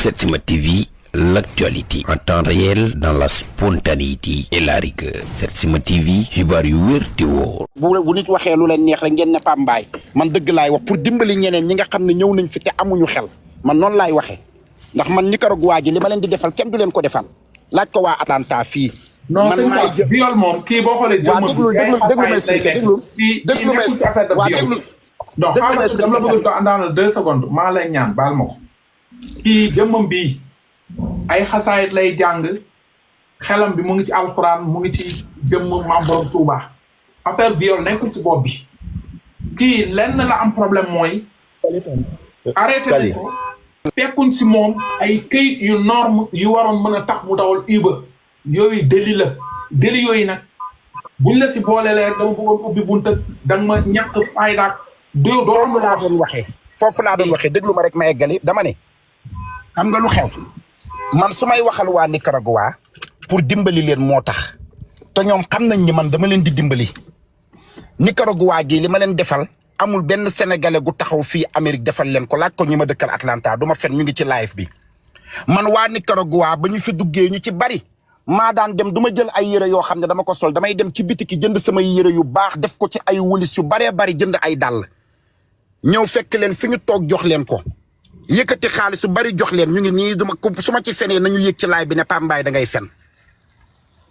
Setsima TV, l'actualité en temps réel dans la spontanéité et la rigueur. Setsima TV, xibaar yu wér te wóor. bu nit waxee lu leen neex rek ngeen ne Pape Mbaye man dëgg laay wax pour dimbali ñeneen ñi nga xam ne ñëw nañ fi te amuñu xel man noonu laay waxee ndax man Nicaragua ji li ma leen di defal kenn du leen ko defal laaj ko waa Atlanta fii. non c'est pas viol moom kii boo xoolee. jëmm déglu ma expliqué déglu ma expliqué waa déglu. donc dama la bëgg a dans 2 secondes maa lay ñaan baal ma ko. kii jëmmam bii ay xasaayit lay jàng xelam bi mu ngi ci alxuraan mu ngi ci jëmm Maam Borom Touba affaire viol nekkul ci bopp bi kii lenn la am problème mooy. arrêté nañ ko. fekkuñ si moom ay këyit yu norme yu waroon mën a tax mu dawal Uber yooyu délit la délit yooyu nag buñ la si boolelee rek dama bëggoon ubbi bunta danga ma ñàkk faydaak doo foofu laa doon waxee déglu ma rek ma eggali dama ne xam nga lu xew man su may waxal waa Nicaragua pour dimbali leen moo tax te ñoom xam nañ ni man dama leen di dimbali Nicaragua gi li ma leen defal amul benn sénégalais gu taxaw fii Amérique defal leen ko laaj ko ñi ma dëkkal Atlanta du ma fen ñu ngi ci live bi man waa Nicaragua ba ñu fi duggee ñu ci bari maa daan dem du ma jël ay yére yoo xam ne dama ko sol damay dem ci bitiki jënd samay yére yu baax def ko ci ay wulis yu baree bari jënd ay dàll ñëw fekk leen fi ñu toog jox leen ko yëkkati xaalis su bari jox leen ñu ngi nii duma su ma ci fenee nañu yëg ci laay bi ne Pape Mbaye da ngay fen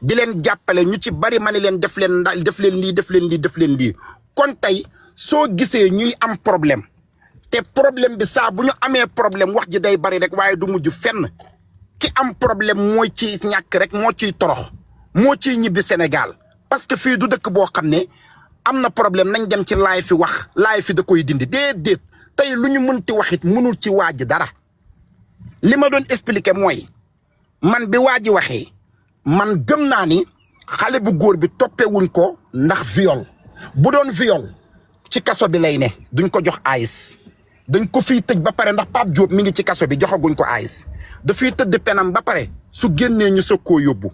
di leen jàppale ñu ci bari ma ne leen def leen lii kon tey soo gisee ñuy am problème te problème bi saa bu ñu amee problème wax ji day bari rek waaye du mujj fenn ki am problème mooy ci ñàkk rek moo ciy torox moo ciy ñibbi Sénégal parce que fii du dëkk boo xam ne am na problème nañ dem ci laay fi wax laay fi da koy dindi déedéet tey lu ñu mënti wax it mënul ci waa ji dara li ma doon expliquer mooy man bi waa ji waxee man gëm naa ni xale bu góor bi toppewuñ ko ndax viol bu doon viol ci kaso bi lay ne duñ ko jox ayis dañ ko fiy tëj ba pare ndax Pape Diop mi ngi ci kaso bi joxaguñ ko ayis dafay tëdd penam ba pare su génnee ñu soog koo yóbbu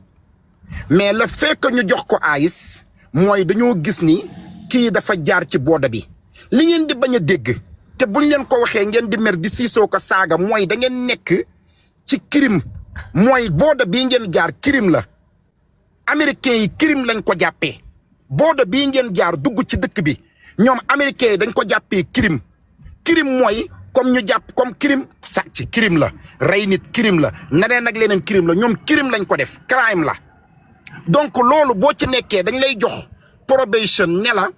mais le fait que ñu jox ko ayis mooy dañoo gis ni kii dafa jaar ci booda bi li ngeen di bañ a dégg te buñ leen ko waxee ngeen di mer di siisoo ko saaga mooy da ngeen nekk ci crime mooy booda bii ngeen jaar crime la américains yi crime lañ ko jàppee booda bii ngeen jaar dugg ci dëkk bi ñoom américains yi dañ ko jàppee crime mooy comme ñu jàpp comme crime sàcc crime la rey nit crime la neneen ak leneen crime la ñoom crime lañ ko def crime la donc loolu boo ci nekkee dañ lay jox probation ne la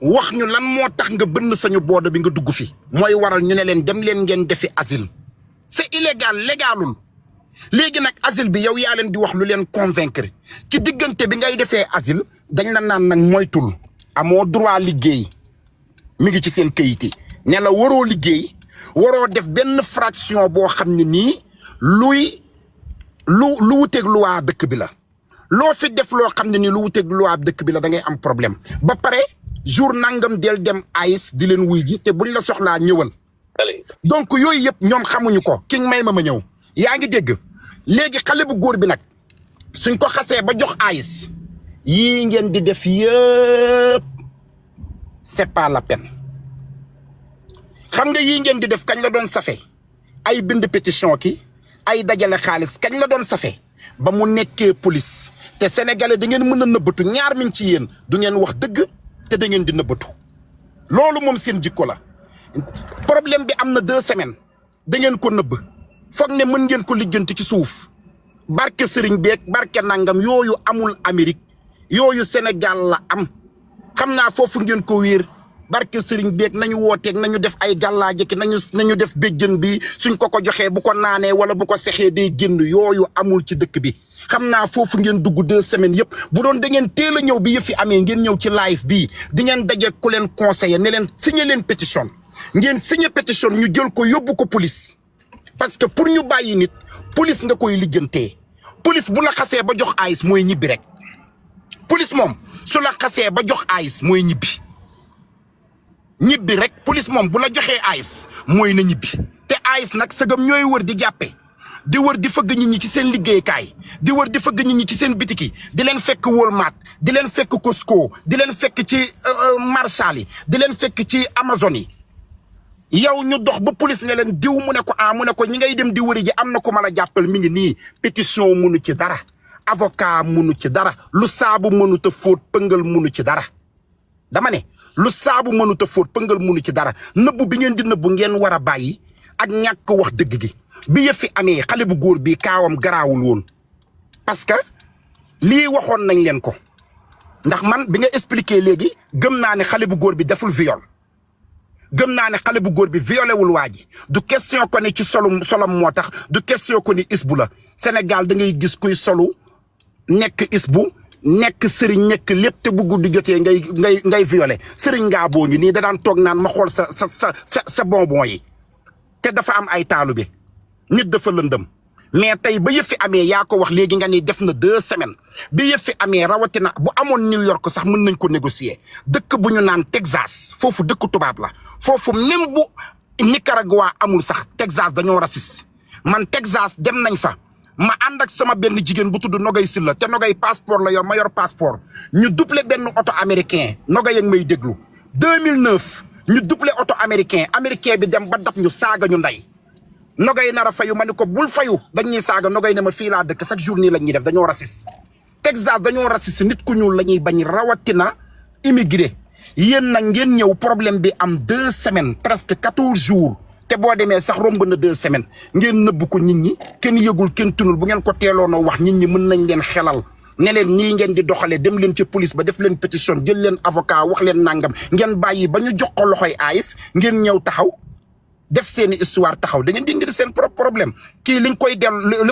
wax ñu lan moo tax nga bënn sañu booda bi nga dugg fi mooy waral ñu ne leen dem leen ngeen defi asile c'est illégal légalul léegi nag asile bi yow yaa leen di wax lu leen convaincre ci diggante bi ngay defee asile dañ la naan nag moytul amoo droit liggéey mi ngi ci seen kayit yi ne la waroo liggéey waroo def benn fraction boo xam ne nii lu wuteeg loi dëkk bi la loo fi def loo xam ne nii lu wuteeg loi dëkk bi la da ngay am problème ba pare jour nangam del dem ayis di leen wuy ji te buñ la soxlaa ñëwal donc yooyu yëpp ñoom xamuñu ko ki may ma ñëw yaa ngi dégg léegi xale bu góor bi nag suñ ko xasee ba jox ayis yii ngeen di def yëpp c'est pas la peine xam nga yii ngeen di def kañ la doon safe ay bind pétition ki ay dajale xaalis kañ la doon safe ba mu nekkee police te sénégalais da ngeen mën a nëbbatu ñaar mi ngi ci yéen du ngeen wax dëgg te da ngeen di nëbbatu loolu moom seen jikko la problème bi am na 2 semaines da ngeen ko nëbb foog ne mën ngeen ko lijjanti ci suuf barke sëriñ beeg barke nangam yooyu amul Amérique yooyu Sénégal la am xam naa foofu ngeen ko wéer barke sëriñ beeg nañu wooteeg nañu def ay gàllaaje ki nañu def béjjën bi suñ ko joxee bu ko naanee wala bu ko sexee day génn yooyu amul ci dëkk bi xam naa foofu ngeen dugg 2 semaines yëpp bu doon da ngeen teel a ñëw bi yëf fi amee ngeen ñëw ci live bii di ngeen daje ku leen conseiller ne leen signé leen pétition ngeen signé pétition ñu jël ko yóbbu ko police parce que pour ñu bàyyi nit police nga koy lijjantee police bu la xasee ba jox ayis mooy ñibbi rek police moom su la xasee ba jox ayis mooy ñibbi rek police moom bu la joxee ayis mooy na ñibbi te ayis nag sëgam ñooy wër di jàppe di wër di fëgg nit ñi ci seen liggéeykaay di wër di fëgg nit ñi ci seen bitiki di leen fekk Walmart di leen fekk Costco di leen fekk ci Marshall yi di leen fekk ci Amazon yi yow ñu dox ba police ne leen diw mu ne ko mu ne ko ñi ngay dem di wëri ji am na ko ma la jàppal mi ngi nii pétition munu ci dara avocat munu ci dara lu saabu mënut a fóot pëngal munu ci dara dama ne lu saabu mënut a fóot pëngal munu ci dara nëbbu bi ngeen di nëbbu ngeen war a bàyyi ak ñàkk wax dëgg gi bi yëf fi amee xale bu góor bi kaawam garaawul woon parce que lii waxoon nañ leen ko ndax man bi nga expliqué léegi gëm naa ne xale bu góor bi deful viol gëm naa ne xale bu góor bi violé wul waa ji du question ko ne ci solom moo tax du question ko ni isbu la Sénégal da ngay gis kuy solu nekk isbu nekk sëriñ nekk lépp te bu guddi jotee ngay violé sëriñ ngaa boo ngi nii da daan toog naan ma xool sa bonbon yi te dafa am ay taalu bi nit dafa lëndëm mais tey ba yëf fi amee yaa ko wax léegi nga ni def na 2 semaines bi yëf fi amee rawatina bu amoon New York sax mën nañ ko négocier dëkk bu ñu naan Texas foofu dëkk tubaab la foofu même bu Nicaragua amul sax Texas dañoo raciste man Texas dem nañ fa ma ànd ak sama benn jigéen bu tudd Nogay Silla te Nogay passeport la yor ma yor passeport ñu doublé benn oto américain Nogay ak may déglu 2009 ñu doublé oto américain bi dem ba dab ñu saaga ñu ndey Nogay nar a fayu ma ne ko bul fayu dañ ñuy saaga Nogay ne ma fii laa dëkk chaque jour nii la ñuy def dañoo raciste Texas dañoo raciste nit ku ñuul la ñuy bañ rawatina immigré yéen nag ngeen ñëw problème bi am 2 semaines presque 14 jours te boo demee sax romb na 2 semaines ngeen nëbb ko nit ñi kenn yëgul kenn tunul bu ngeen ko teeloon a wax nit ñi mën nañ leen xelal ne leen nii ngeen di doxalee dem leen ci police ba def leen pétition jël leen avocat wax leen nangam ngeen bàyyi ba ñu jox ko loxoy AIS ngeen ñëw taxaw def seeni histoire taxaw da ngeen dindi seen propre problème kii liñ koy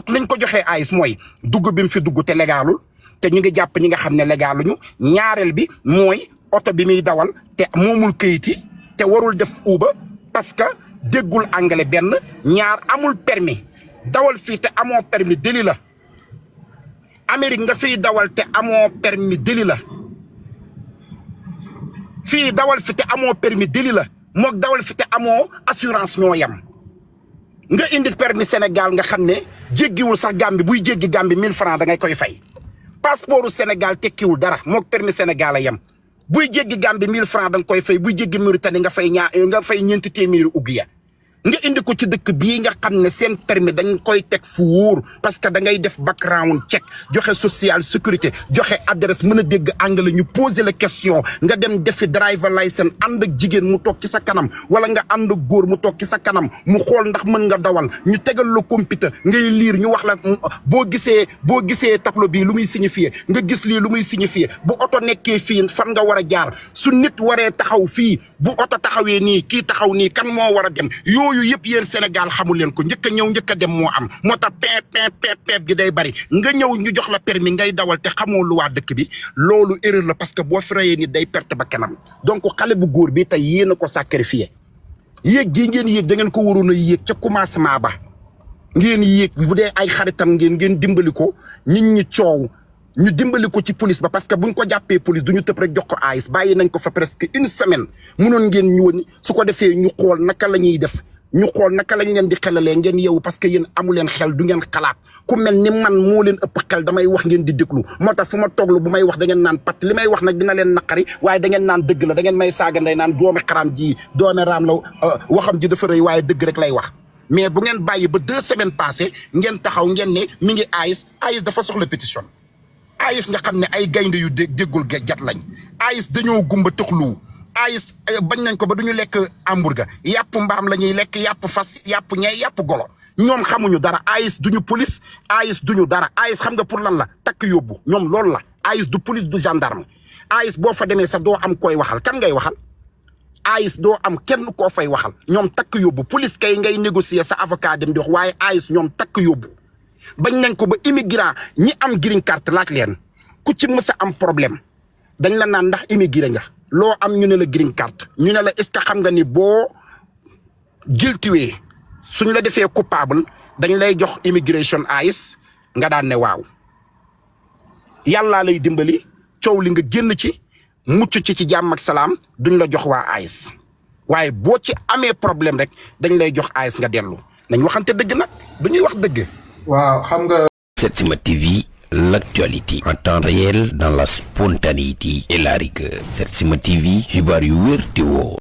liñ ko joxee AIS mooy dugg bi mu fi dugg te légalul te ñu ngi jàpp ñi nga xam ne légaluñu ñaareel bi mooy oto bi muy dawal te moomul këyit yi te warul def Uber parce que déggul anglais benn ñaar amul permis dawal fii te amoo permis délit la Amérique nga fiy dawal te amoo permis délit la fii dawal fi te amoo permis délit la mook dawal fi te amoo assurance ñoo yam nga indi permis Sénégal nga xam ne jéggiwul sax Gambie buy jéggi Gambie 1000 francs da ngay koy fay passeportu Sénégal tekkiwul dara mook permis Sénégal a yam buy jéggi Gambie 1000 francs da nga koy fay buy jéggi Mauritanie nga fay ñeenti téeméeri ugiya nga indi ko ci dëkk bii nga xam ne seen permis dañ koy teg fu wóor parce que da ngay def background check joxe social sécurité joxe adresse mën a dégg anglais ñu poser la question nga dem defi driver license ànd ak jigéen mu toog ci sa kanam wala nga ànd ak góor mu toog ci sa kanam mu xool ndax mën nga dawal ñu tegal la computer ngay lire ñu wax la boo gisee tableau bii lu muy signifier nga gis lii lu muy signifier bu oto nekkee fii fan nga war a jaar su nit waree taxaw fii bu oto taxawee nii kii taxaw nii kan moo war a dem yooyu yëpp yéen Sénégal xamul leen ko njëkk a ñëw njëkk a dem moo am moo tax peep gi day bari nga ñëw ñu jox la permis ngay dawal te xamoo lu waa dëkk bi loolu erreur la parce que boo fi rayee ni day perte ba kanam donc xale bu góor bi tey yéen a ko sacrifié yéeg gii ngeen yéeg da ngeen ko waroon a yéeg ca commencement ba ngeen yéeg bu dee ay xaritam ngeen dimbali ko nit ñi coow ñu dimbali ko ci police ba parce que buñ ko jàppee police du ñu tëb rek jox ko AIS bàyyi nañ ko fa presque 1 semaine mënoon ngeen ñëwoon su ko defee ñu xool naka la ñuy def ñu xool naka lañ leen di xelalee ngeen yeewu parce que yéen amu leen xel du ngeen xalaat ku mel ni man moo leen ëpp xel damay wax ngeen di déglu moo tax fu ma tooglu bu may wax da ngeen naan pat li may wax nag dina leen naqari waaye da ngeen naan dëgg la da ngeen may saaga nday naan doome xaram ji doome raam la waxam ji dafa rëy waaye dëgg rek lay wax mais bu ngeen bàyyi ba 2 semaines passées ngeen taxaw ngeen ne mi ngi AIS dafa soxla pétition AIS nga xam ne ay gaynde yu déggul jat lañ AIS dañoo gumba tëxlu AIS bañ nañ ko ba duñu lekk hamburger yàpp mbaam la ñuy lekk yàpp fas yàpp ñay yàpp golo ñoom xamuñu dara AIS duñu police AIS duñu dara AIS xam nga pour lan la takk yóbbu ñoom loolu la AIS du police du gendarme AIS boo fa demee sax doo am koy waxal kan ngay waxal AIS doo am kenn koo fay waxal ñoom takk yóbbu police kay ngay négocier sa avocat dem di wax waaye AIS ñoom takk yóbbu bañ nañ ko ba immigrant ñi am green card laaj leen ku ci mës a am problème dañ la naan ndax immigré nga loo am ñu ne la green card ñu ne la est-ce que xam nga ni boo guilty suñ la defee coupable dañ lay jox immigration AIS nga daan ne waaw yàllaa lay dimbali coow li nga génn ci mucc ci jàmm ak salaam duñ la jox waa AIS waaye boo ci amee problème rek dañ lay jox AIS nga dellu nañ waxante dëgg nag du ñuy wax dëgg. waaw xam nga. Setsima TV, l'actualité en temps réel dans la spontanéité et la rigueur. Setsima TV, xibaar yu wér te woo